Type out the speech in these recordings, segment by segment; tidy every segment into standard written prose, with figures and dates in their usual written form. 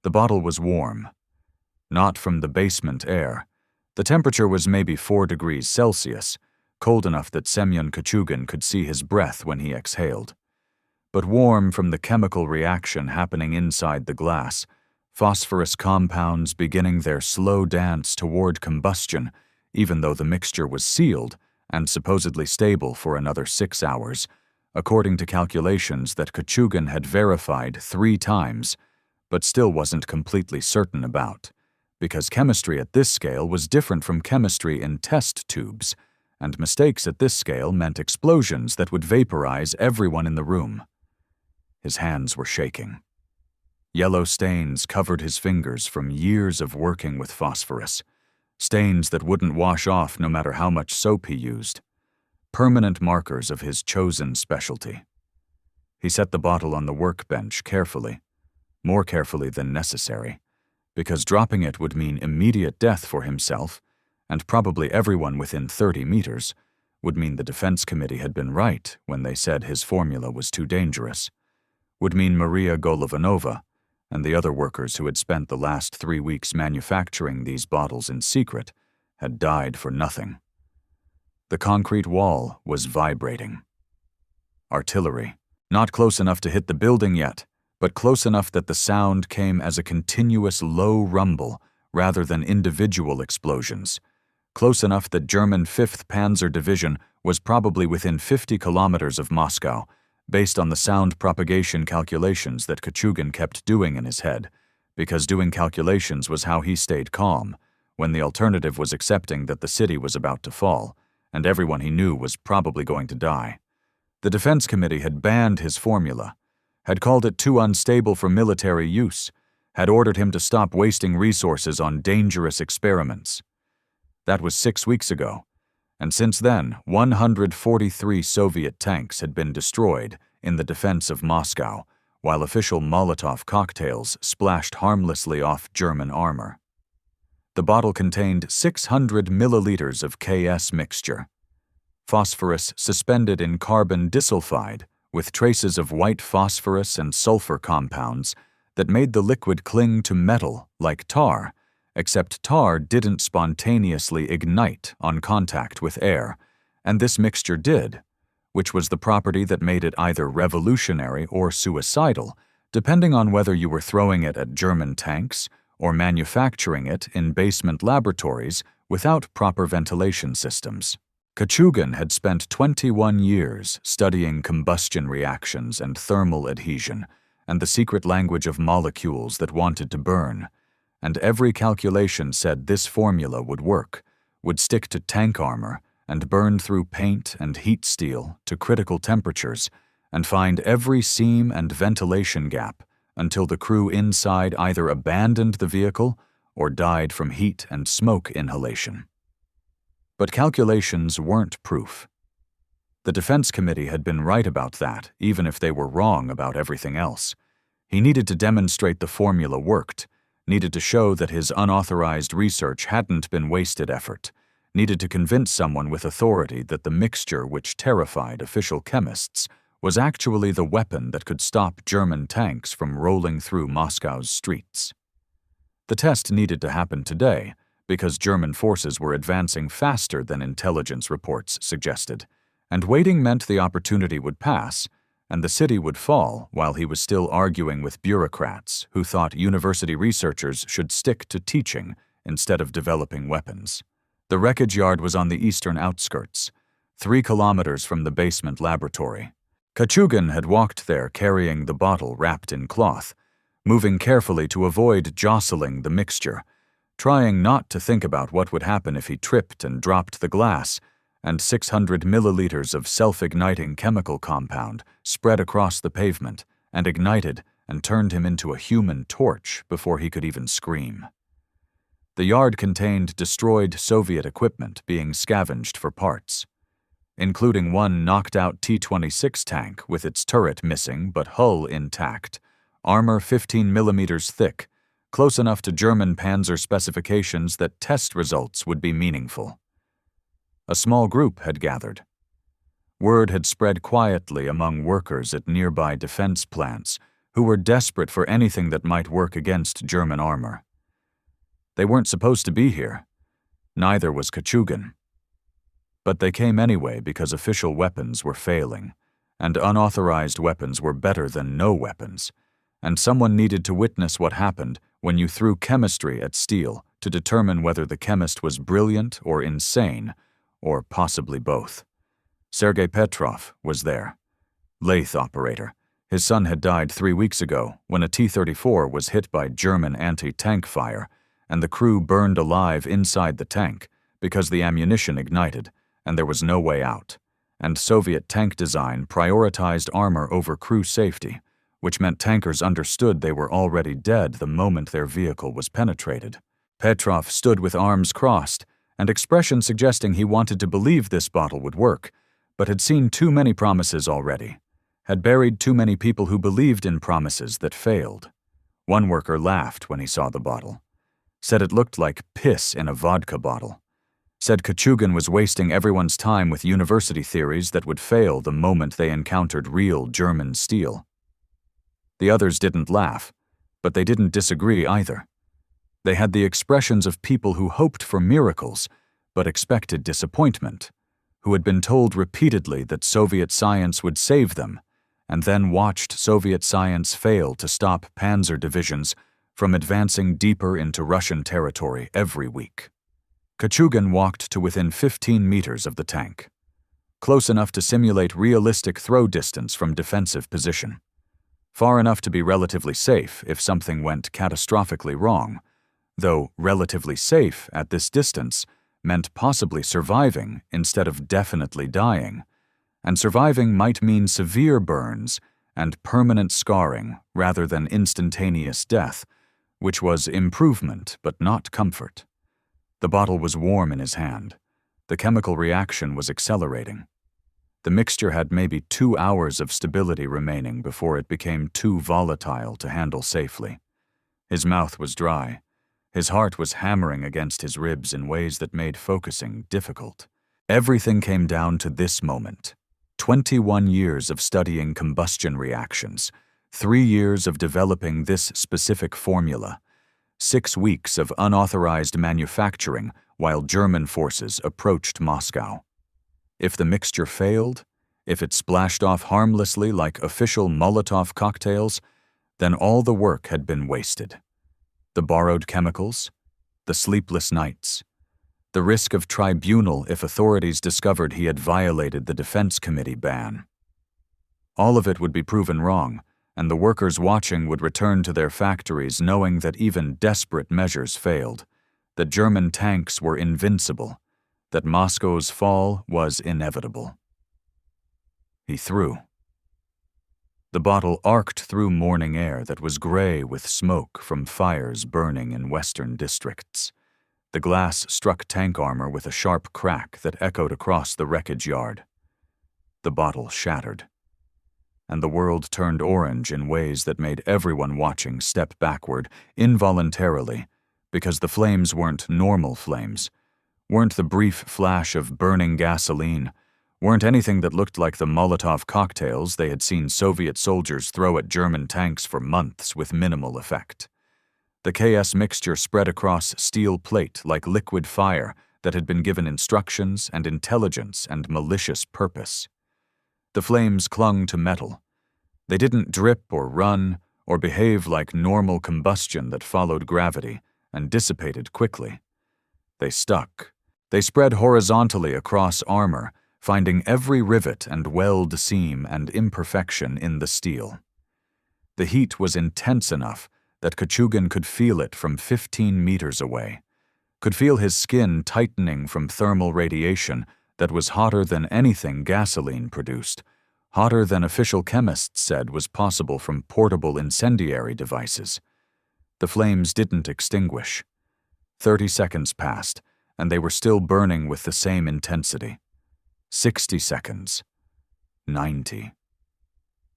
The bottle was warm. Not from the basement air. The temperature was maybe 4 degrees Celsius, cold enough that Semyon Kachugin could see his breath when he exhaled. But warm from the chemical reaction happening inside the glass, phosphorus compounds beginning their slow dance toward combustion, even though the mixture was sealed and supposedly stable for another 6 hours, according to calculations that Kachugin had verified 3 times, but still wasn't completely certain about, because chemistry at this scale was different from chemistry in test tubes, and mistakes at this scale meant explosions that would vaporize everyone in the room. His hands were shaking. Yellow stains covered his fingers from years of working with phosphorus, stains that wouldn't wash off no matter how much soap he used, permanent markers of his chosen specialty. He set the bottle on the workbench carefully, more carefully than necessary, because dropping it would mean immediate death for himself, and probably everyone within 30 meters, would mean the defense committee had been right when they said his formula was too dangerous, would mean Maria Golovanova and the other workers who had spent the last 3 weeks manufacturing these bottles in secret had died for nothing. The concrete wall was vibrating. Artillery, not close enough to hit the building yet, but close enough that the sound came as a continuous low rumble rather than individual explosions, close enough that German 5th Panzer Division was probably within 50 kilometers of Moscow, based on the sound propagation calculations that Kachugin kept doing in his head, because doing calculations was how he stayed calm, when the alternative was accepting that the city was about to fall, and everyone he knew was probably going to die. The Defense Committee had banned his formula, had called it too unstable for military use, had ordered him to stop wasting resources on dangerous experiments. That was 6 weeks ago, and since then, 143 Soviet tanks had been destroyed in the defense of Moscow, while official Molotov cocktails splashed harmlessly off German armor. The bottle contained 600 milliliters of KS mixture, phosphorus suspended in carbon disulfide, with traces of white phosphorus and sulfur compounds that made the liquid cling to metal like tar, except tar didn't spontaneously ignite on contact with air, and this mixture did, which was the property that made it either revolutionary or suicidal, depending on whether you were throwing it at German tanks or manufacturing it in basement laboratories without proper ventilation systems. Kachugin had spent 21 years studying combustion reactions and thermal adhesion and the secret language of molecules that wanted to burn, and every calculation said this formula would work, would stick to tank armor and burn through paint and heat steel to critical temperatures and find every seam and ventilation gap until the crew inside either abandoned the vehicle or died from heat and smoke inhalation. But calculations weren't proof. The Defense Committee had been right about that, even if they were wrong about everything else. He needed to demonstrate the formula worked, needed to show that his unauthorized research hadn't been wasted effort, needed to convince someone with authority that the mixture which terrified official chemists was actually the weapon that could stop German tanks from rolling through Moscow's streets. The test needed to happen today, because German forces were advancing faster than intelligence reports suggested, and waiting meant the opportunity would pass, and the city would fall while he was still arguing with bureaucrats who thought university researchers should stick to teaching instead of developing weapons. The wreckage yard was on the eastern outskirts, 3 kilometers from the basement laboratory. Kachugin had walked there carrying the bottle wrapped in cloth, moving carefully to avoid jostling the mixture, trying not to think about what would happen if he tripped and dropped the glass, and 600 milliliters of self-igniting chemical compound spread across the pavement and ignited and turned him into a human torch before he could even scream. The yard contained destroyed Soviet equipment being scavenged for parts, including one knocked-out T-26 tank with its turret missing but hull intact, armor 15 millimeters thick, close enough to German Panzer specifications that test results would be meaningful. A small group had gathered. Word had spread quietly among workers at nearby defense plants who were desperate for anything that might work against German armor. They weren't supposed to be here. Neither was Kachugin. But they came anyway because official weapons were failing, and unauthorized weapons were better than no weapons, and someone needed to witness what happened when you threw chemistry at steel to determine whether the chemist was brilliant or insane, or possibly both. Sergei Petrov was there. Lathe operator. His son had died 3 weeks ago when a T-34 was hit by German anti-tank fire, and the crew burned alive inside the tank because the ammunition ignited and there was no way out, and Soviet tank design prioritized armor over crew safety, which meant tankers understood they were already dead the moment their vehicle was penetrated. Petrov stood with arms crossed, and expression suggesting he wanted to believe this bottle would work, but had seen too many promises already, had buried too many people who believed in promises that failed. One worker laughed when he saw the bottle, said it looked like piss in a vodka bottle, said Kachugin was wasting everyone's time with university theories that would fail the moment they encountered real German steel. The others didn't laugh, but they didn't disagree either. They had the expressions of people who hoped for miracles, but expected disappointment, who had been told repeatedly that Soviet science would save them, and then watched Soviet science fail to stop Panzer Divisions from advancing deeper into Russian territory every week. Kachugin walked to within 15 meters of the tank, close enough to simulate realistic throw distance from defensive position, far enough to be relatively safe if something went catastrophically wrong, though relatively safe at this distance meant possibly surviving instead of definitely dying, and surviving might mean severe burns and permanent scarring rather than instantaneous death, which was improvement but not comfort. The bottle was warm in his hand. The chemical reaction was accelerating. The mixture had maybe 2 hours of stability remaining before it became too volatile to handle safely. His mouth was dry. His heart was hammering against his ribs in ways that made focusing difficult. Everything came down to this moment. 21 years of studying combustion reactions, 3 years of developing this specific formula, 6 weeks of unauthorized manufacturing while German forces approached Moscow. If the mixture failed, if it splashed off harmlessly like official Molotov cocktails, then all the work had been wasted. The borrowed chemicals, the sleepless nights, the risk of tribunal if authorities discovered he had violated the Defense Committee ban. All of it would be proven wrong, and the workers watching would return to their factories knowing that even desperate measures failed, that German tanks were invincible, that Moscow's fall was inevitable. He threw. The bottle arced through morning air that was gray with smoke from fires burning in western districts. The glass struck tank armor with a sharp crack that echoed across the wreckage yard. The bottle shattered, and the world turned orange in ways that made everyone watching step backward involuntarily, because the flames weren't normal flames, weren't the brief flash of burning gasoline, weren't anything that looked like the Molotov cocktails they had seen Soviet soldiers throw at German tanks for months with minimal effect. The KS mixture spread across steel plate like liquid fire that had been given instructions and intelligence and malicious purpose. The flames clung to metal. They didn't drip or run or behave like normal combustion that followed gravity and dissipated quickly. They stuck. They spread horizontally across armor, finding every rivet and weld seam and imperfection in the steel. The heat was intense enough that Kachugin could feel it from 15 meters away, could feel his skin tightening from thermal radiation that was hotter than anything gasoline produced, hotter than official chemists said was possible from portable incendiary devices. The flames didn't extinguish. 30 seconds passed, and they were still burning with the same intensity. 60 seconds. 90.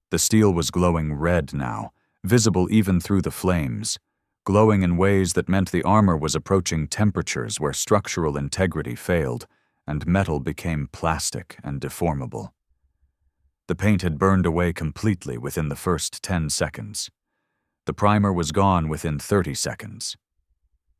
The steel was glowing red now, visible even through the flames, glowing in ways that meant the armor was approaching temperatures where structural integrity failed, and metal became plastic and deformable. The paint had burned away completely within the first 10 seconds. The primer was gone within 30 seconds.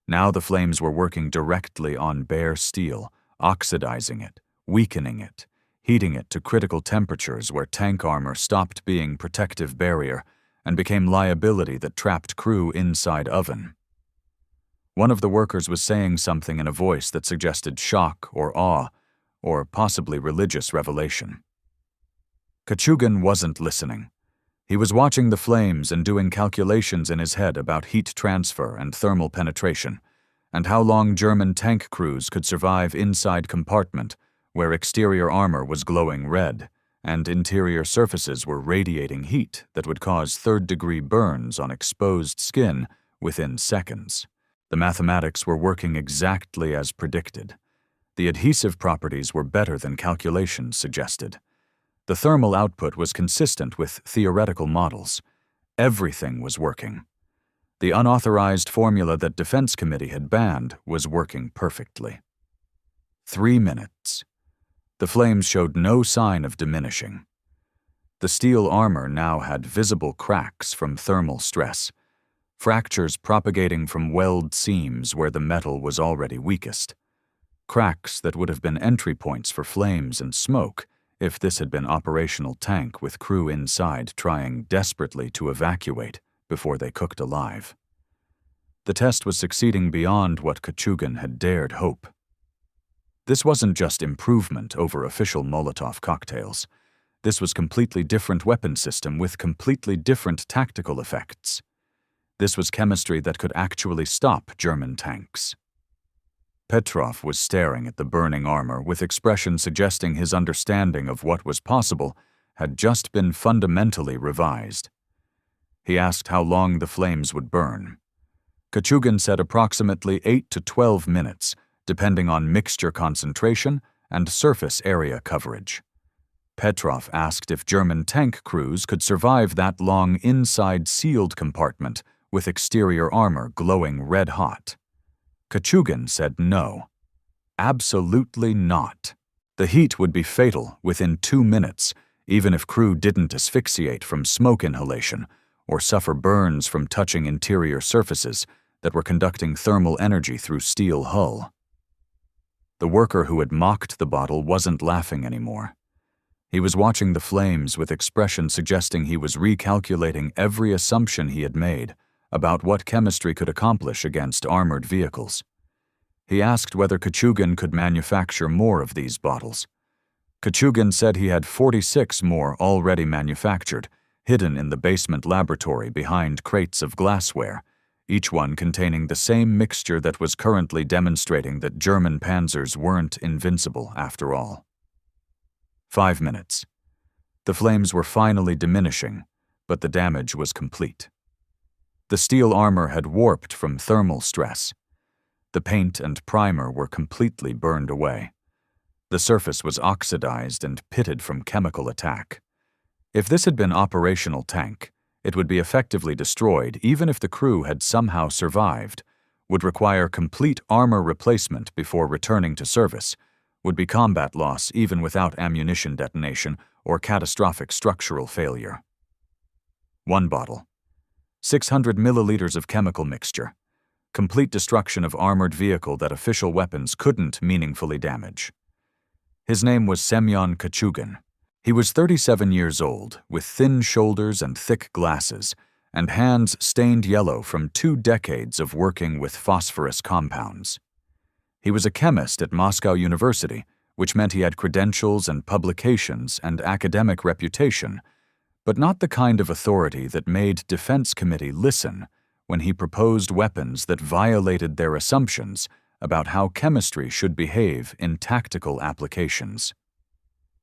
Now the flames were working directly on bare steel, oxidizing it, weakening it, heating it to critical temperatures where tank armor stopped being protective barrier and became liability that trapped crew inside oven. One of the workers was saying something in a voice that suggested shock or awe, or possibly religious revelation. Kachugin wasn't listening. He was watching the flames and doing calculations in his head about heat transfer and thermal penetration, and how long German tank crews could survive inside compartment where exterior armor was glowing red and interior surfaces were radiating heat that would cause third-degree burns on exposed skin within seconds. The mathematics were working exactly as predicted. The adhesive properties were better than calculations suggested. The thermal output was consistent with theoretical models. Everything was working. The unauthorized formula that Defense Committee had banned was working perfectly. 3 minutes. The flames showed no sign of diminishing. The steel armor now had visible cracks from thermal stress, fractures propagating from weld seams where the metal was already weakest, cracks that would have been entry points for flames and smoke if this had been operational tank with crew inside trying desperately to evacuate before they cooked alive. The test was succeeding beyond what Kachugin had dared hope. This wasn't just improvement over official Molotov cocktails. This was completely different weapon system with completely different tactical effects. This was chemistry that could actually stop German tanks. Petrov was staring at the burning armor with expression suggesting his understanding of what was possible had just been fundamentally revised. He asked how long the flames would burn. Kachugin said approximately 8 to 12 minutes, depending on mixture concentration and surface area coverage. Petrov asked if German tank crews could survive that long inside sealed compartment with exterior armor glowing red-hot. Kachugin said no. Absolutely not. The heat would be fatal within 2 minutes, even if crew didn't asphyxiate from smoke inhalation or suffer burns from touching interior surfaces that were conducting thermal energy through steel hull. The worker who had mocked the bottle wasn't laughing anymore. He was watching the flames with expression suggesting he was recalculating every assumption he had made about what chemistry could accomplish against armored vehicles. He asked whether Kachugin could manufacture more of these bottles. Kachugin said he had 46 more already manufactured, hidden in the basement laboratory behind crates of glassware, each one containing the same mixture that was currently demonstrating that German panzers weren't invincible after all. 5 minutes. The flames were finally diminishing, but the damage was complete. The steel armor had warped from thermal stress. The paint and primer were completely burned away. The surface was oxidized and pitted from chemical attack. If this had been operational tank, it would be effectively destroyed even if the crew had somehow survived, would require complete armor replacement before returning to service, would be combat loss even without ammunition detonation or catastrophic structural failure. 1 bottle. 600 milliliters of chemical mixture. Complete destruction of armored vehicle that official weapons couldn't meaningfully damage. His name was Semyon Kachugin. He was 37 years old, with thin shoulders and thick glasses, and hands stained yellow from 2 decades of working with phosphorus compounds. He was a chemist at Moscow University, which meant he had credentials and publications and academic reputation, but not the kind of authority that made Defense Committee listen when he proposed weapons that violated their assumptions about how chemistry should behave in tactical applications.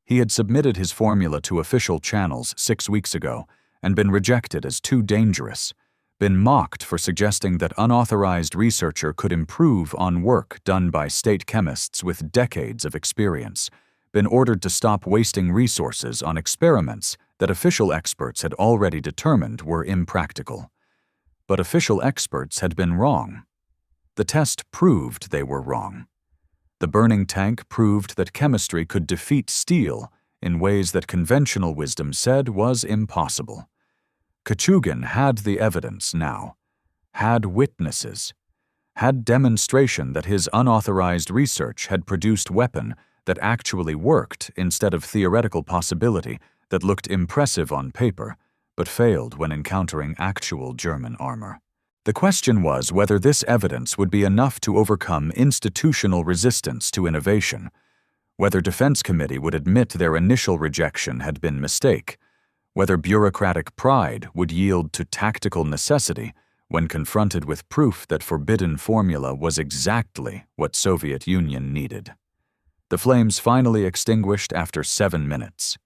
He had submitted his formula to official channels 6 weeks ago and been rejected as too dangerous, been mocked for suggesting that unauthorized researcher could improve on work done by state chemists with decades of experience, been ordered to stop wasting resources on experiments that official experts had already determined were impractical. But official experts had been wrong. The test proved they were wrong. The burning tank proved that chemistry could defeat steel in ways that conventional wisdom said was impossible. Kachugin had the evidence now, had witnesses, had demonstration that his unauthorized research had produced weapon that actually worked instead of theoretical possibility that looked impressive on paper but failed when encountering actual German armor. The question was whether this evidence would be enough to overcome institutional resistance to innovation, whether Defense Committee would admit their initial rejection had been mistake, whether bureaucratic pride would yield to tactical necessity when confronted with proof that forbidden formula was exactly what Soviet Union needed. The flames finally extinguished after 7 minutes.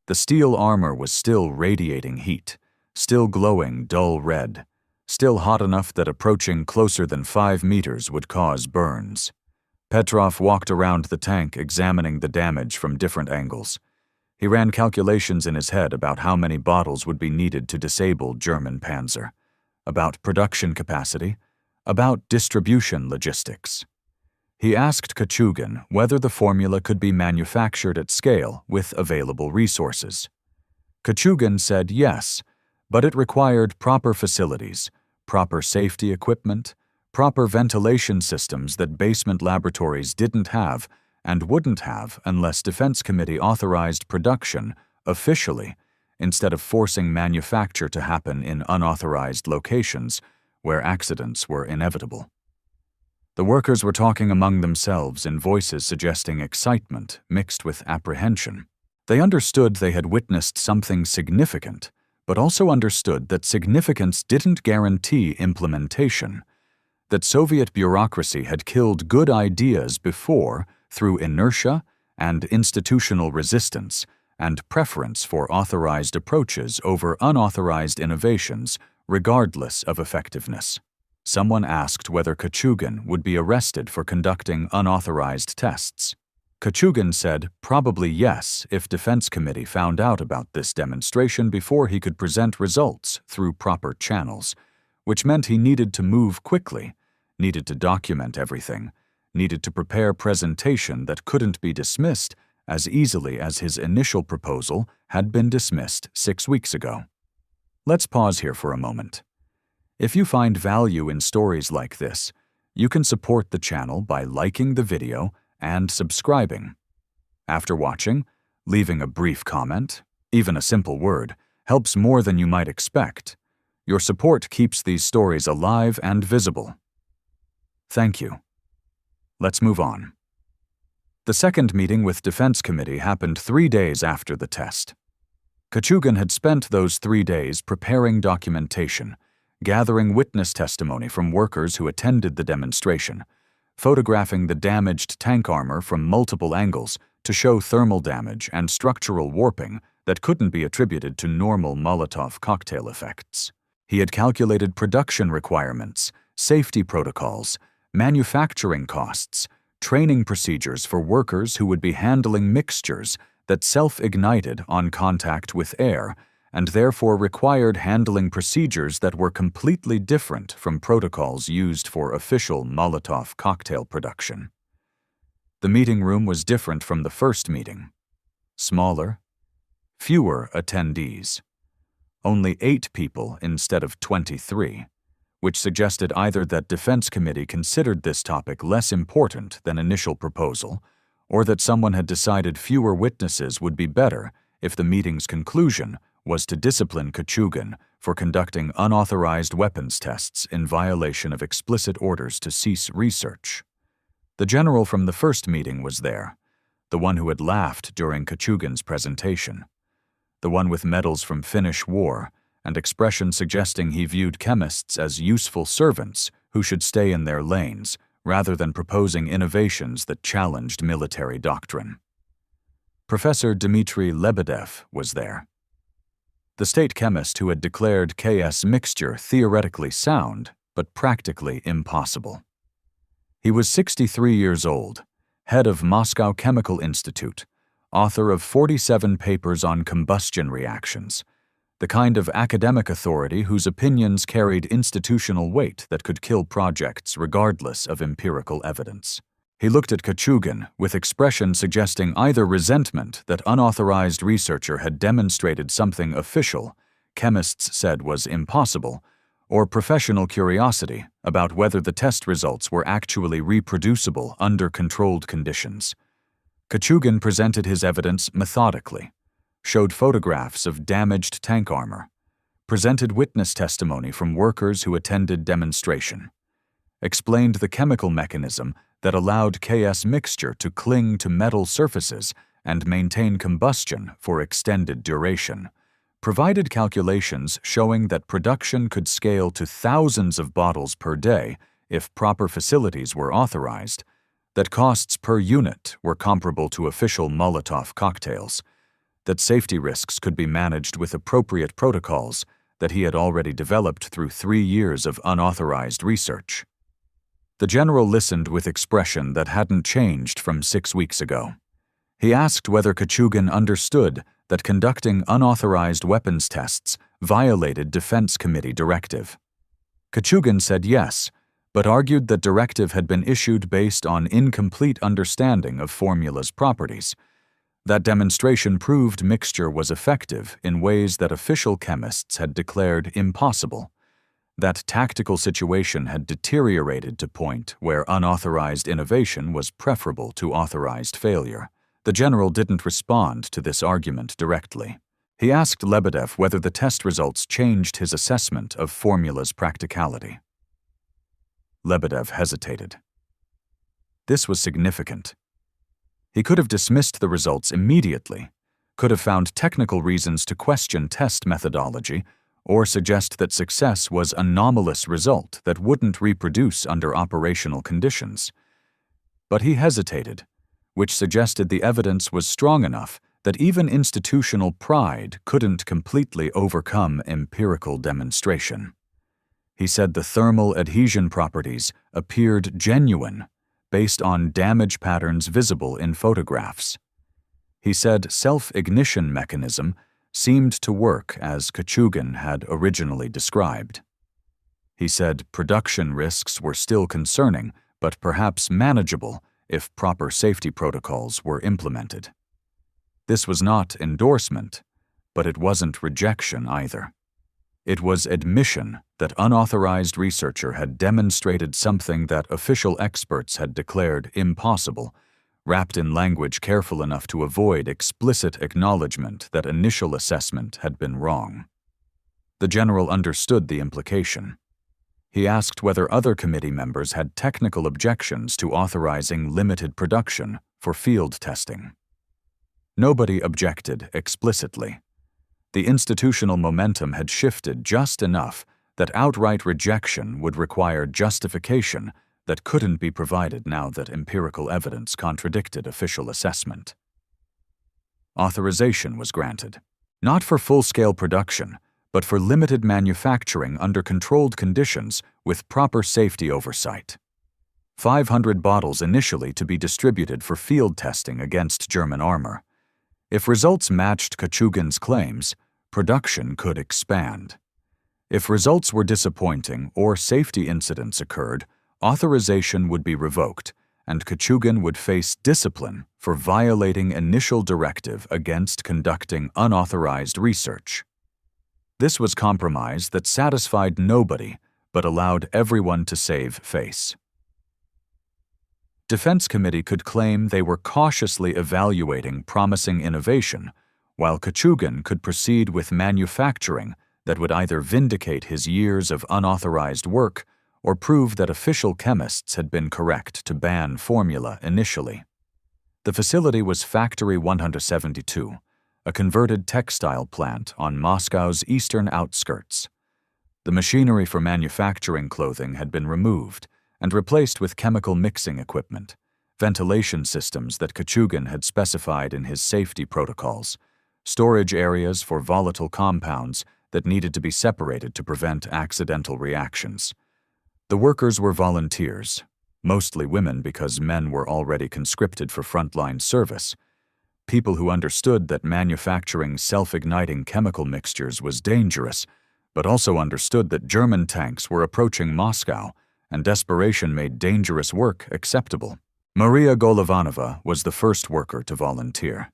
The steel armor was still radiating heat, still glowing dull red, still hot enough that approaching closer than 5 meters would cause burns. Petrov walked around the tank examining the damage from different angles. He ran calculations in his head about how many bottles would be needed to disable German Panzer, about production capacity, about distribution logistics. He asked Kachugin whether the formula could be manufactured at scale with available resources. Kachugin said yes, but it required proper facilities, proper safety equipment, proper ventilation systems that basement laboratories didn't have and wouldn't have unless Defense Committee authorized production officially instead of forcing manufacture to happen in unauthorized locations where accidents were inevitable. The workers were talking among themselves in voices suggesting excitement mixed with apprehension. They understood they had witnessed something significant, but also understood that significance didn't guarantee implementation, that Soviet bureaucracy had killed good ideas before through inertia and institutional resistance and preference for authorized approaches over unauthorized innovations, regardless of effectiveness. Someone asked whether Kachugin would be arrested for conducting unauthorized tests. Kachugin said probably yes if Defense Committee found out about this demonstration before he could present results through proper channels, which meant he needed to move quickly, needed to document everything, needed to prepare presentation that couldn't be dismissed as easily as his initial proposal had been dismissed 6 weeks ago. Let's pause here for a moment. If you find value in stories like this, you can support the channel by liking the video and subscribing. After watching, leaving a brief comment, even a simple word, helps more than you might expect. Your support keeps these stories alive and visible. Thank you. Let's move on. The second meeting with Defense Committee happened 3 days after the test. Kachugin had spent those 3 days preparing documentation, gathering witness testimony from workers who attended the demonstration, photographing the damaged tank armor from multiple angles to show thermal damage and structural warping that couldn't be attributed to normal Molotov cocktail effects. He had calculated production requirements, safety protocols, manufacturing costs, training procedures for workers who would be handling mixtures that self-ignited on contact with air and therefore required handling procedures that were completely different from protocols used for official Molotov cocktail production. The meeting room was different from the first meeting. Smaller, fewer attendees. Only 8 people instead of 23, which suggested either that Defense Committee considered this topic less important than initial proposal, or that someone had decided fewer witnesses would be better if the meeting's conclusion was to discipline Kachugin for conducting unauthorized weapons tests in violation of explicit orders to cease research. The general from the first meeting was there, the one who had laughed during Kachugin's presentation, the one with medals from Finnish War and expressions suggesting he viewed chemists as useful servants who should stay in their lanes rather than proposing innovations that challenged military doctrine. Professor Dmitry Lebedev was there, the state chemist who had declared KS mixture theoretically sound but practically impossible. He was 63 years old, head of Moscow Chemical Institute, author of 47 papers on combustion reactions, the kind of academic authority whose opinions carried institutional weight that could kill projects regardless of empirical evidence. He looked at Kachugin with expression suggesting either resentment that unauthorized researcher had demonstrated something official, chemists said was impossible, or professional curiosity about whether the test results were actually reproducible under controlled conditions. Kachugin presented his evidence methodically, showed photographs of damaged tank armor, presented witness testimony from workers who attended demonstration, explained the chemical mechanism that allowed KS mixture to cling to metal surfaces and maintain combustion for extended duration, provided calculations showing that production could scale to thousands of bottles per day if proper facilities were authorized, that costs per unit were comparable to official Molotov cocktails, that safety risks could be managed with appropriate protocols that he had already developed through 3 years of unauthorized research. The general listened with expression that hadn't changed from 6 weeks ago. He asked whether Kachugin understood that conducting unauthorized weapons tests violated Defense Committee directive. Kachugin said yes, but argued that directive had been issued based on incomplete understanding of formula's properties. That demonstration proved mixture was effective in ways that official chemists had declared impossible. That tactical situation had deteriorated to point where unauthorized innovation was preferable to authorized failure. The general didn't respond to this argument directly. He asked Lebedev whether the test results changed his assessment of formula's practicality. Lebedev hesitated. This was significant. He could have dismissed the results immediately, could have found technical reasons to question test methodology, or suggest that success was an anomalous result that wouldn't reproduce under operational conditions. But he hesitated, which suggested the evidence was strong enough that even institutional pride couldn't completely overcome empirical demonstration. He said the thermal adhesion properties appeared genuine based on damage patterns visible in photographs. He said self-ignition mechanism seemed to work as Kachugin had originally described. He said production risks were still concerning, but perhaps manageable if proper safety protocols were implemented. This was not endorsement, but it wasn't rejection either. It was admission that unauthorized researcher had demonstrated something that official experts had declared impossible, wrapped in language careful enough to avoid explicit acknowledgement that initial assessment had been wrong. The general understood the implication. He asked whether other committee members had technical objections to authorizing limited production for field testing. Nobody objected explicitly. The institutional momentum had shifted just enough that outright rejection would require justification that couldn't be provided now that empirical evidence contradicted official assessment. Authorization was granted, not for full-scale production, but for limited manufacturing under controlled conditions with proper safety oversight. 500 bottles initially to be distributed for field testing against German armor. If results matched Kachugin's claims, production could expand. If results were disappointing or safety incidents occurred, authorization would be revoked, and Kachugin would face discipline for violating initial directive against conducting unauthorized research. This was compromise that satisfied nobody but allowed everyone to save face. Defense Committee could claim they were cautiously evaluating promising innovation, while Kachugin could proceed with manufacturing that would either vindicate his years of unauthorized work or prove that official chemists had been correct to ban formula initially. The facility was Factory 172, a converted textile plant on Moscow's eastern outskirts. The machinery for manufacturing clothing had been removed and replaced with chemical mixing equipment, ventilation systems that Kachugin had specified in his safety protocols, storage areas for volatile compounds that needed to be separated to prevent accidental reactions. The workers were volunteers, mostly women because men were already conscripted for frontline service, people who understood that manufacturing self-igniting chemical mixtures was dangerous, but also understood that German tanks were approaching Moscow, and desperation made dangerous work acceptable. Maria Golovanova was the first worker to volunteer.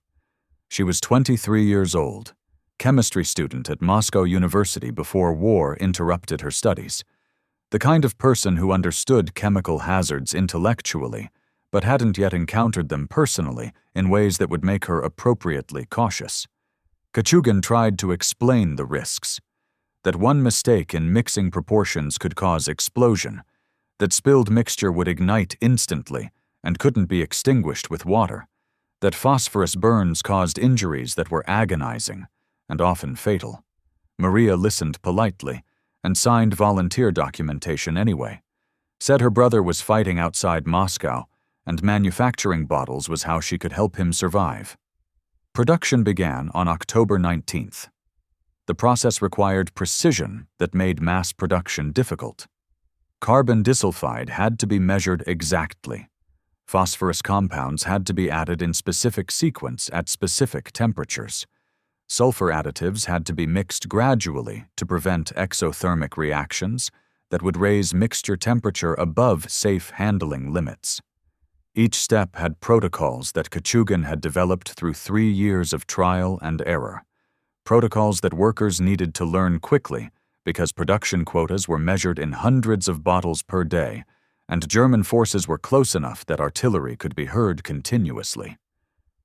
She was 23 years old, chemistry student at Moscow University before war interrupted her studies. The kind of person who understood chemical hazards intellectually, but hadn't yet encountered them personally in ways that would make her appropriately cautious. Kachugin tried to explain the risks. That one mistake in mixing proportions could cause explosion, that spilled mixture would ignite instantly and couldn't be extinguished with water, that phosphorus burns caused injuries that were agonizing and often fatal. Maria listened politely and signed volunteer documentation anyway, said her brother was fighting outside Moscow and manufacturing bottles was how she could help him survive. Production began on October 19th. The process required precision that made mass production difficult. Carbon disulfide had to be measured exactly. Phosphorus compounds had to be added in specific sequence at specific temperatures. Sulfur additives had to be mixed gradually to prevent exothermic reactions that would raise mixture temperature above safe handling limits. Each step had protocols that Kachugin had developed through 3 years of trial and error. Protocols that workers needed to learn quickly because production quotas were measured in hundreds of bottles per day, and German forces were close enough that artillery could be heard continuously.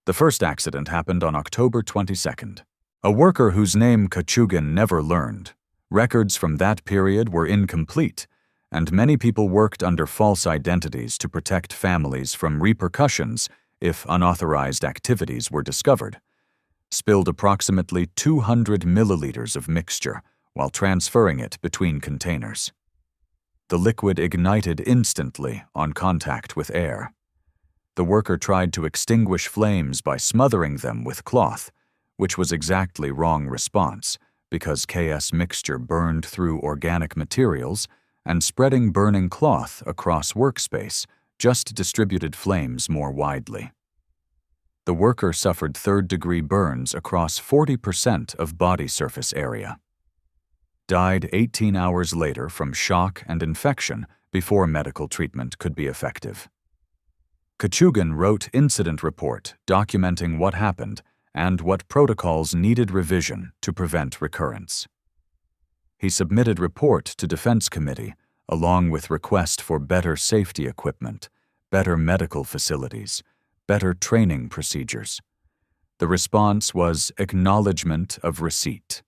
The first accident happened on October 22nd. A worker whose name Kachugin never learned. Records from that period were incomplete, and many people worked under false identities to protect families from repercussions if unauthorized activities were discovered. Spilled approximately 200 milliliters of mixture while transferring it between containers. The liquid ignited instantly on contact with air. The worker tried to extinguish flames by smothering them with cloth, which was exactly wrong response because KS mixture burned through organic materials, and spreading burning cloth across workspace just distributed flames more widely. The worker suffered third-degree burns across 40% of body surface area. Died 18 hours later from shock and infection before medical treatment could be effective. Kachugin wrote incident report documenting what happened and what protocols needed revision to prevent recurrence. He submitted report to Defense Committee along with request for better safety equipment, better medical facilities, better training procedures. The response was acknowledgement of receipt.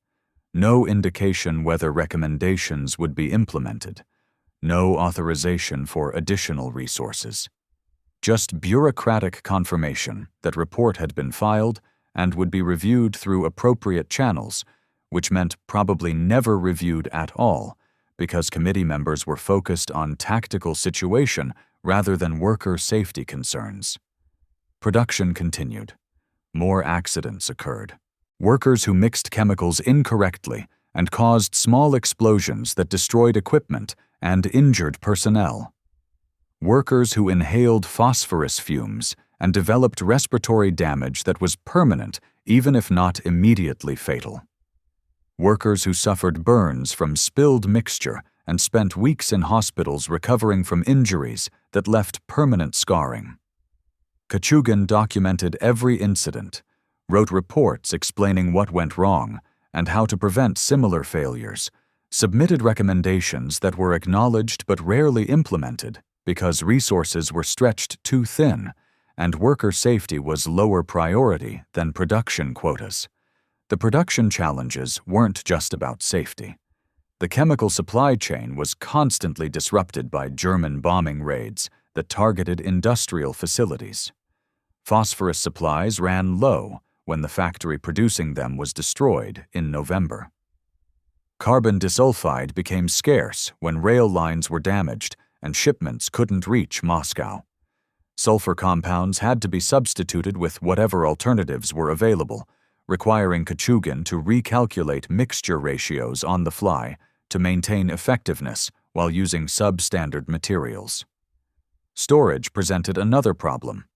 No indication whether recommendations would be implemented. No authorization for additional resources. Just bureaucratic confirmation that report had been filed and would be reviewed through appropriate channels, which meant probably never reviewed at all because committee members were focused on tactical situation rather than worker safety concerns. Production continued. More accidents occurred. Workers who mixed chemicals incorrectly and caused small explosions that destroyed equipment and injured personnel. Workers who inhaled phosphorus fumes and developed respiratory damage that was permanent even if not immediately fatal. Workers who suffered burns from spilled mixture and spent weeks in hospitals recovering from injuries that left permanent scarring. Kachugin documented every incident, wrote reports explaining what went wrong and how to prevent similar failures, submitted recommendations that were acknowledged but rarely implemented because resources were stretched too thin and worker safety was lower priority than production quotas. The production challenges weren't just about safety. The chemical supply chain was constantly disrupted by German bombing raids that targeted industrial facilities. Phosphorus supplies ran low when the factory producing them was destroyed in November. Carbon disulfide became scarce when rail lines were damaged and shipments couldn't reach Moscow. Sulfur compounds had to be substituted with whatever alternatives were available, requiring Kachugin to recalculate mixture ratios on the fly to maintain effectiveness while using substandard materials. Storage presented another problem.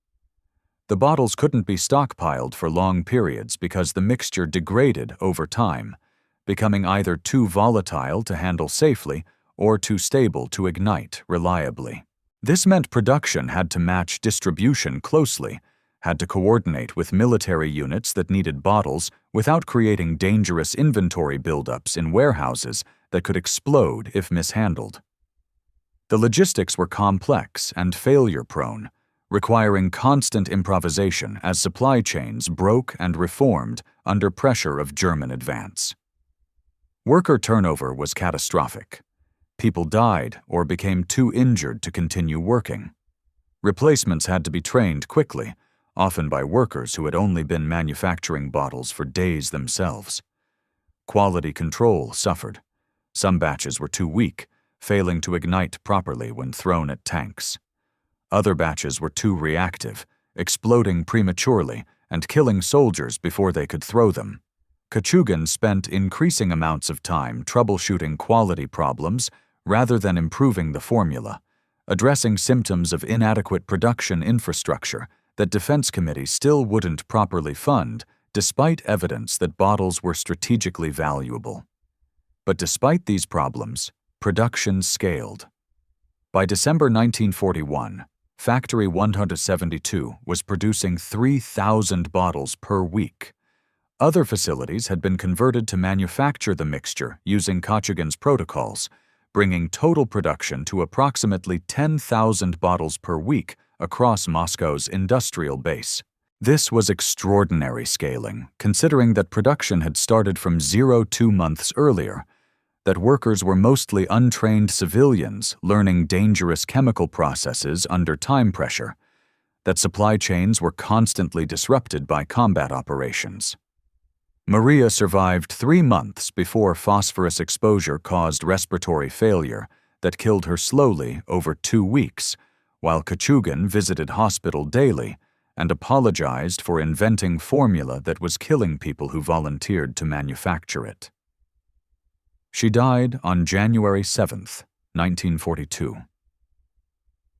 The bottles couldn't be stockpiled for long periods because the mixture degraded over time, becoming either too volatile to handle safely or too stable to ignite reliably. This meant production had to match distribution closely, had to coordinate with military units that needed bottles without creating dangerous inventory buildups in warehouses that could explode if mishandled. The logistics were complex and failure-prone, requiring constant improvisation as supply chains broke and reformed under pressure of German advance. Worker turnover was catastrophic. People died or became too injured to continue working. Replacements had to be trained quickly, often by workers who had only been manufacturing bottles for days themselves. Quality control suffered. Some batches were too weak, failing to ignite properly when thrown at tanks. Other batches were too reactive, exploding prematurely and killing soldiers before they could throw them. Kachugin spent increasing amounts of time troubleshooting quality problems rather than improving the formula, addressing symptoms of inadequate production infrastructure that defense committees still wouldn't properly fund, despite evidence that bottles were strategically valuable. But despite these problems, production scaled. By December 1941, Factory 172 was producing 3,000 bottles per week. Other facilities had been converted to manufacture the mixture using Kachugin's protocols, bringing total production to approximately 10,000 bottles per week across Moscow's industrial base. This was extraordinary scaling, considering that production had started from 2 months earlier, that workers were mostly untrained civilians learning dangerous chemical processes under time pressure, that supply chains were constantly disrupted by combat operations. Maria survived 3 months before phosphorus exposure caused respiratory failure that killed her slowly over 2 weeks, while Kachugin visited hospital daily and apologized for inventing formula that was killing people who volunteered to manufacture it. She died on January 7, 1942.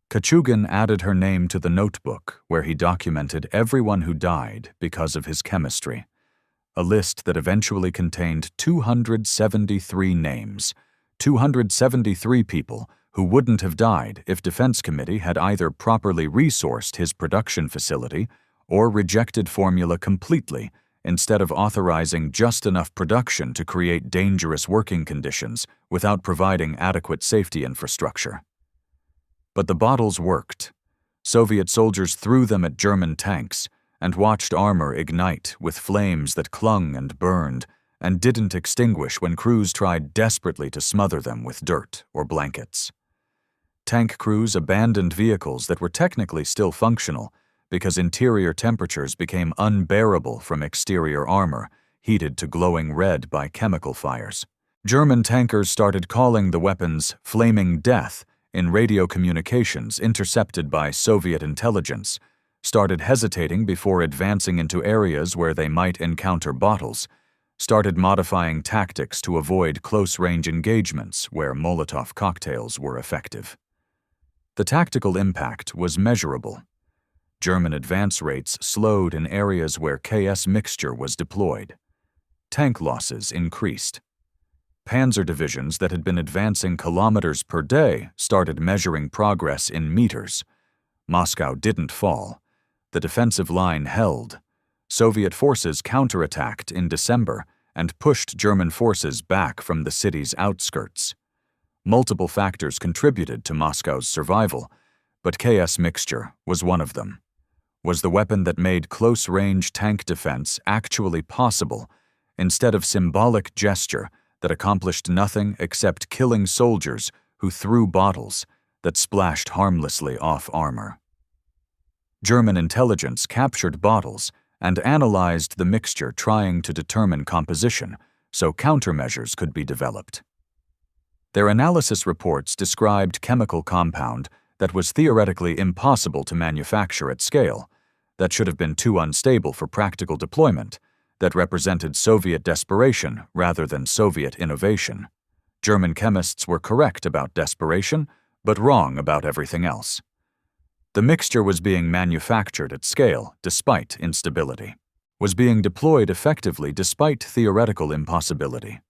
Kachugin added her name to the notebook where he documented everyone who died because of his chemistry, a list that eventually contained 273 names, 273 people who wouldn't have died if Defense Committee had either properly resourced his production facility or rejected formula completely instead of authorizing just enough production to create dangerous working conditions without providing adequate safety infrastructure. But the bottles worked. Soviet soldiers threw them at German tanks and watched armor ignite with flames that clung and burned and didn't extinguish when crews tried desperately to smother them with dirt or blankets. Tank crews abandoned vehicles that were technically still functional because interior temperatures became unbearable from exterior armor, heated to glowing red by chemical fires. German tankers started calling the weapons "flaming death" in radio communications intercepted by Soviet intelligence, started hesitating before advancing into areas where they might encounter bottles, started modifying tactics to avoid close-range engagements where Molotov cocktails were effective. The tactical impact was measurable. German advance rates slowed in areas where KS mixture was deployed. Tank losses increased. Panzer divisions that had been advancing kilometers per day started measuring progress in meters. Moscow didn't fall. The defensive line held. Soviet forces counterattacked in December and pushed German forces back from the city's outskirts. Multiple factors contributed to Moscow's survival, but KS mixture was one of them. Was the weapon that made close-range tank defense actually possible, instead of symbolic gesture that accomplished nothing except killing soldiers who threw bottles that splashed harmlessly off armor? German intelligence captured bottles and analyzed the mixture, trying to determine composition so countermeasures could be developed. Their analysis reports described chemical compound that was theoretically impossible to manufacture at scale, that should have been too unstable for practical deployment, that represented Soviet desperation rather than Soviet innovation. German chemists were correct about desperation, but wrong about everything else. The mixture was being manufactured at scale despite instability, was being deployed effectively despite theoretical impossibility,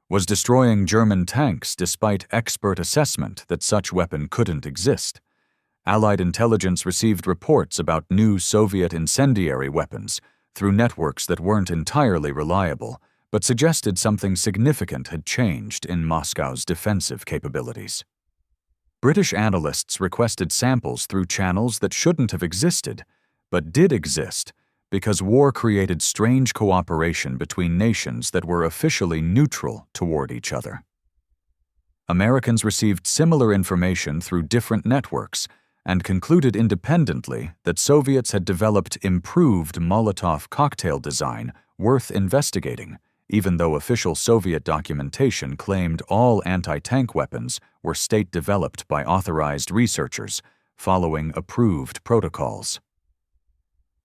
was destroying German tanks despite expert assessment that such weapon couldn't exist, Allied intelligence received reports about new Soviet incendiary weapons through networks that weren't entirely reliable, but suggested something significant had changed in Moscow's defensive capabilities. British analysts requested samples through channels that shouldn't have existed, but did exist because war created strange cooperation between nations that were officially neutral toward each other. Americans received similar information through different networks and concluded independently that Soviets had developed improved Molotov cocktail design worth investigating, even though official Soviet documentation claimed all anti-tank weapons were state-developed by authorized researchers following approved protocols.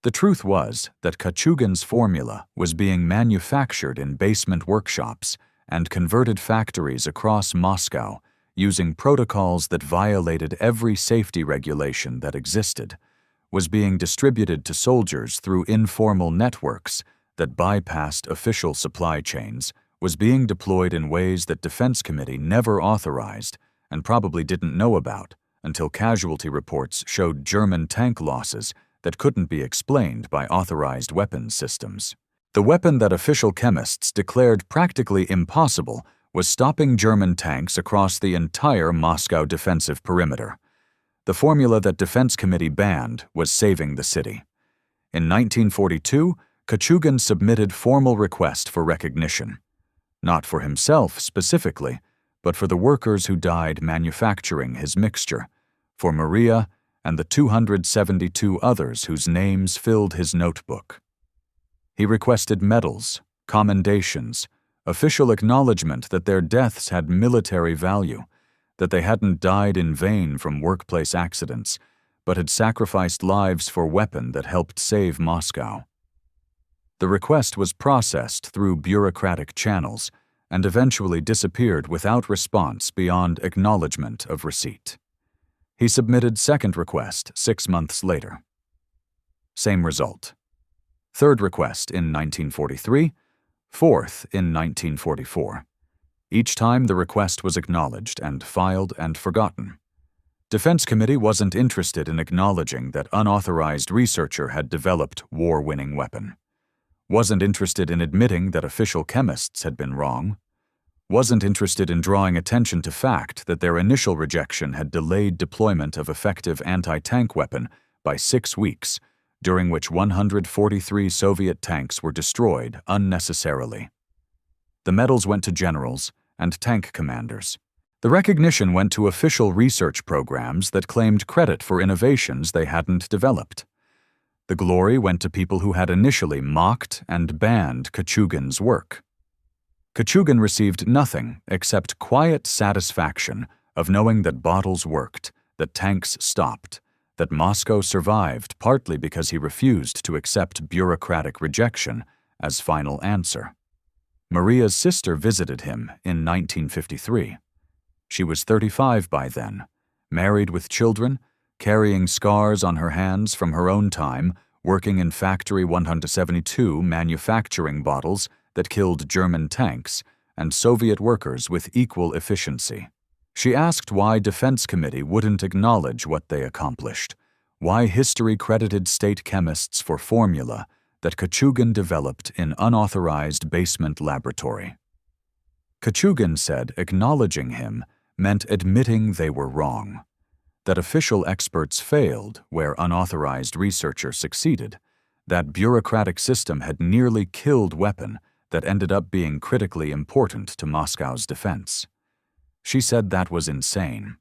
The truth was that Kachugin's formula was being manufactured in basement workshops and converted factories across Moscow using protocols that violated every safety regulation that existed, was being distributed to soldiers through informal networks that bypassed official supply chains, was being deployed in ways that Defense Committee never authorized and probably didn't know about until casualty reports showed German tank losses that couldn't be explained by authorized weapons systems. The weapon that official chemists declared practically impossible was stopping German tanks across the entire Moscow defensive perimeter. The formula that Defense Committee banned was saving the city. In 1942, Kachugin submitted formal request for recognition, not for himself specifically, but for the workers who died manufacturing his mixture, for Maria and the 272 others whose names filled his notebook. He requested medals, commendations, official acknowledgement that their deaths had military value, that they hadn't died in vain from workplace accidents, but had sacrificed lives for weapon that helped save Moscow. The request was processed through bureaucratic channels and eventually disappeared without response beyond acknowledgement of receipt. He submitted second request 6 months later. Same result. Third request in 1943, fourth in 1944. Each time the request was acknowledged and filed and forgotten. Defense Committee wasn't interested in acknowledging that unauthorized researcher had developed war-winning weapon. Wasn't interested in admitting that official chemists had been wrong. Wasn't interested in drawing attention to fact that their initial rejection had delayed deployment of effective anti-tank weapon by 6 weeks, during which 143 Soviet tanks were destroyed unnecessarily. The medals went to generals and tank commanders. The recognition went to official research programs that claimed credit for innovations they hadn't developed. The glory went to people who had initially mocked and banned Kachugin's work. Kachugin received nothing except quiet satisfaction of knowing that bottles worked, that tanks stopped, that Moscow survived partly because he refused to accept bureaucratic rejection as final answer. Maria's sister visited him in 1953. She was 35 by then, married with children, carrying scars on her hands from her own time, working in Factory 172 manufacturing bottles that killed German tanks and Soviet workers with equal efficiency. She asked why Defense Committee wouldn't acknowledge what they accomplished, why history credited state chemists for formula that Kachugin developed in unauthorized basement laboratory. Kachugin said acknowledging him meant admitting they were wrong, that official experts failed where unauthorized researcher succeeded, that bureaucratic system had nearly killed weapon that ended up being critically important to Moscow's defense. She said that was insane.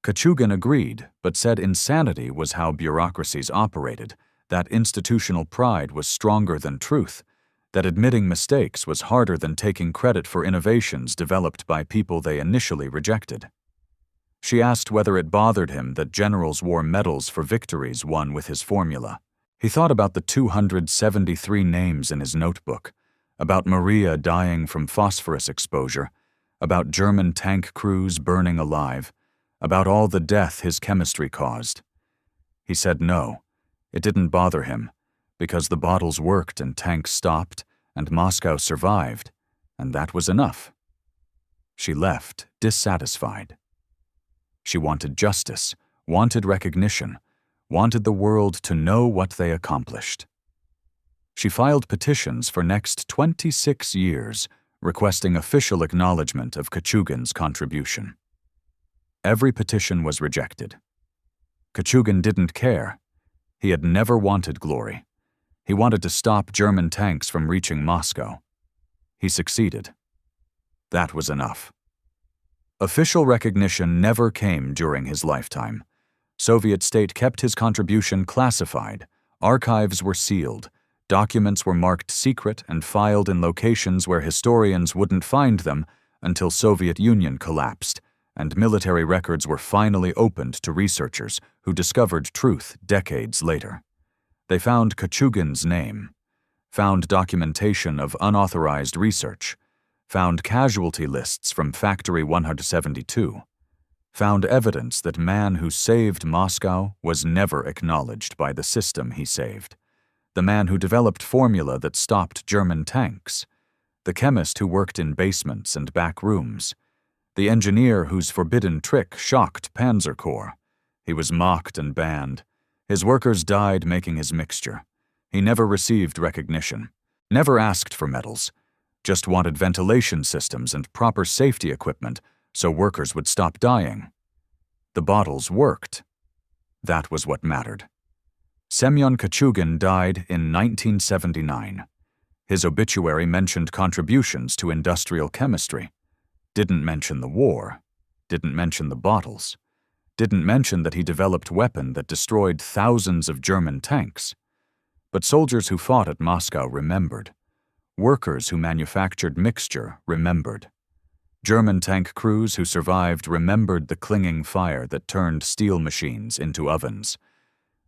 Kachugin agreed, but said insanity was how bureaucracies operated, that institutional pride was stronger than truth, that admitting mistakes was harder than taking credit for innovations developed by people they initially rejected. She asked whether it bothered him that generals wore medals for victories won with his formula. He thought about the 273 names in his notebook, about Maria dying from phosphorus exposure, about German tank crews burning alive, about all the death his chemistry caused. He said no, it didn't bother him, because the bottles worked and tanks stopped, and Moscow survived, and that was enough. She left dissatisfied. She wanted justice, wanted recognition, wanted the world to know what they accomplished. She filed petitions for next 26 years, requesting official acknowledgement of Kachugin's contribution. Every petition was rejected. Kachugin didn't care. He had never wanted glory. He wanted to stop German tanks from reaching Moscow. He succeeded. That was enough. Official recognition never came during his lifetime. Soviet state kept his contribution classified, archives were sealed, documents were marked secret and filed in locations where historians wouldn't find them until Soviet Union collapsed, and military records were finally opened to researchers who discovered truth decades later. They found Kachugin's name, found documentation of unauthorized research, found casualty lists from Factory 172, found evidence that man who saved Moscow was never acknowledged by the system he saved, the man who developed formula that stopped German tanks, the chemist who worked in basements and back rooms, the engineer whose forbidden trick shocked Panzer Corps. He was mocked and banned. His workers died making his mixture. He never received recognition, never asked for medals, just wanted ventilation systems and proper safety equipment so workers would stop dying. The bottles worked. That was what mattered. Semyon Kachugin died in 1979. His obituary mentioned contributions to industrial chemistry, didn't mention the war, didn't mention the bottles, didn't mention that he developed weapon that destroyed thousands of German tanks. But soldiers who fought at Moscow remembered. Workers who manufactured mixture remembered. German tank crews who survived remembered the clinging fire that turned steel machines into ovens.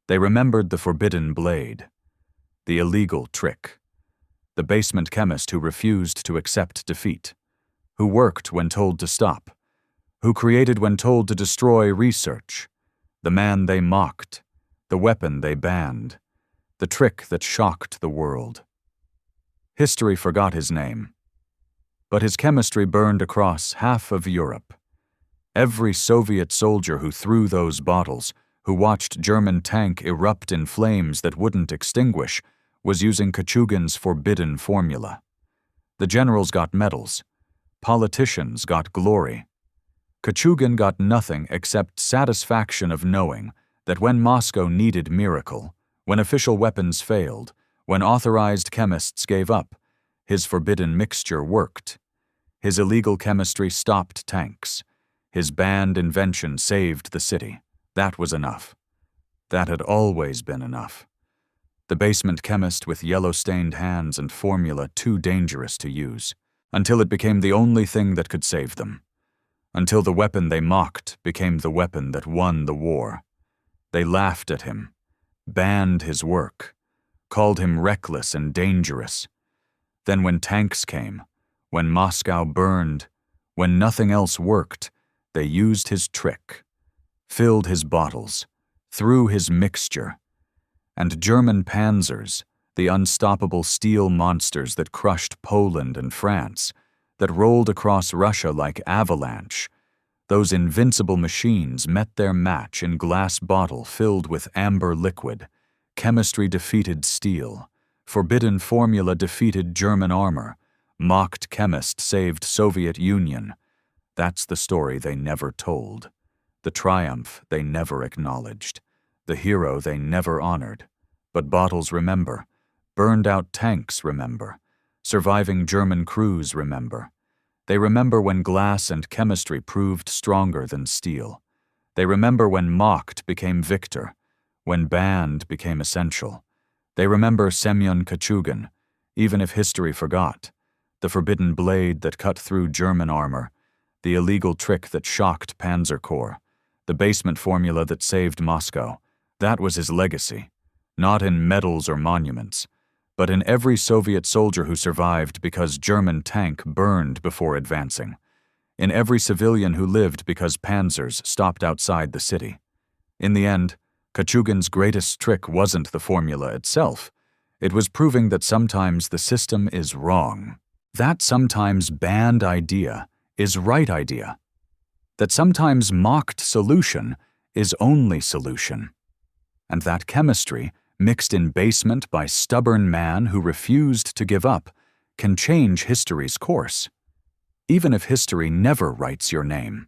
They remembered the forbidden blade, the illegal trick, the basement chemist who refused to accept defeat, who worked when told to stop, who created when told to destroy research, the man they mocked, the weapon they banned, the trick that shocked the world. History forgot his name, but his chemistry burned across half of Europe. Every Soviet soldier who threw those bottles, who watched German tank erupt in flames that wouldn't extinguish, was using Kachugin's forbidden formula. The generals got medals. Politicians got glory. Kachugin got nothing except satisfaction of knowing that when Moscow needed miracle, when official weapons failed, when authorized chemists gave up, his forbidden mixture worked. His illegal chemistry stopped tanks. His banned invention saved the city. That was enough. That had always been enough. The basement chemist with yellow-stained hands and formula too dangerous to use, until it became the only thing that could save them. Until the weapon they mocked became the weapon that won the war. They laughed at him, banned his work, called him reckless and dangerous. Then when tanks came, when Moscow burned, when nothing else worked, they used his trick, filled his bottles, threw his mixture, and German panzers, the unstoppable steel monsters that crushed Poland and France, that rolled across Russia like avalanche, those invincible machines met their match in glass bottle filled with amber liquid. Chemistry defeated steel. Forbidden formula defeated German armor. Mocked chemist saved Soviet Union. That's the story they never told. The triumph they never acknowledged. The hero they never honored. But bottles remember. Burned-out tanks remember. Surviving German crews remember. They remember when glass and chemistry proved stronger than steel. They remember when mocked became victor, when banned became essential. They remember Semyon Kachugin, even if history forgot, the forbidden blade that cut through German armor, the illegal trick that shocked Panzer Corps, the basement formula that saved Moscow. That was his legacy, not in medals or monuments, but in every Soviet soldier who survived because German tank burned before advancing, in every civilian who lived because panzers stopped outside the city. In the end, Kachugin's greatest trick wasn't the formula itself. It was proving that sometimes the system is wrong, that sometimes banned idea is right idea, that sometimes mocked solution is only solution, and that chemistry, mixed in basement by stubborn man who refused to give up, can change history's course, even if history never writes your name.